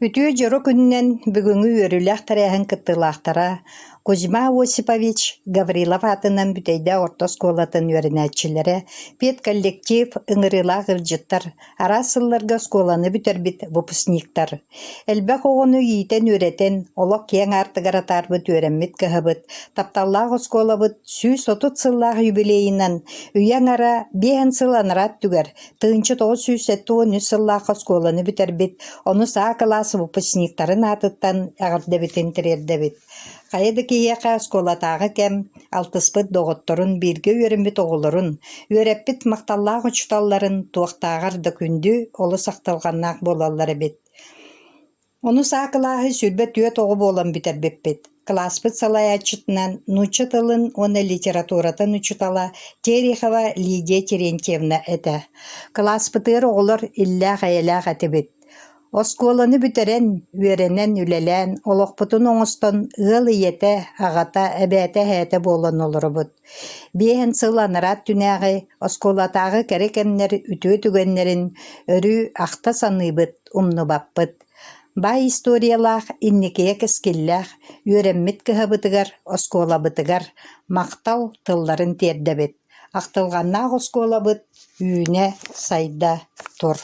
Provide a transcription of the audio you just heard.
Үтүө жоро күннен бүгүнгү өрүлэх тарайахын кыттылаахтара Кузьма Осипович Гаврилов атынан бүтейдэ орто сколатын үөрэнээччилэрэ пет коллектив ыҥырыылаах ылдьыттар арасылларга сколаны бүтэрбит выпускниктар. Элбэх оҕону иитэн үөрэтэн олох киэҥ аартыгар атаарбыт үөрэммит кыһыбыт, тапталлаах оскуолабыт сүүс 30 сыллаах юбилейинан үйэҥ ара 5 сыл анарат түгэр тыынчы 913 сыллаах оскуоланы бүтэрбит, ону саа класс выпускниктарын аатыттан аҕардабитин тирэрдэбит. Хайыды киһиэхэ оскуолатааҕы кэм алтыспыт доҕотторун бииргэ үөрэммит оҕолорун, үөрэппит макталлаах учталларын туохтааҕар да күндү олус ахталҕаннаах буолаллар эбит. Ону саа кылааһы сүрбэ түөт оҕо буолан бүтэрбиппит. Класспыт салайааччытынан нуча тылын уонна литературатан учутала Терехова Лидия Терентьевна этэ. Класспытыар оҕолор иллээх айалаах этибит. Оскуоланы бүтэрэн, үөрэнэн, үлэлэн, олохпутун оҥостон ыал ийэтэ, аҕата, эбээтэ хээтэ буолан олоробут. 5 сыл анарат түнээҕи оскуолатааҕы кэри кэмнэр үтүө түгэннэрин өрүү ахта саныыбыт, умнубаппыт. Бай историялаах инникиэ кэскиллээх, үөрэммит кыһабытыгар, оскуолабытыгар мактал тылларын тиэрдэбит. Ахтылҕаннаах оскуолабыт үүнэ сайда тур.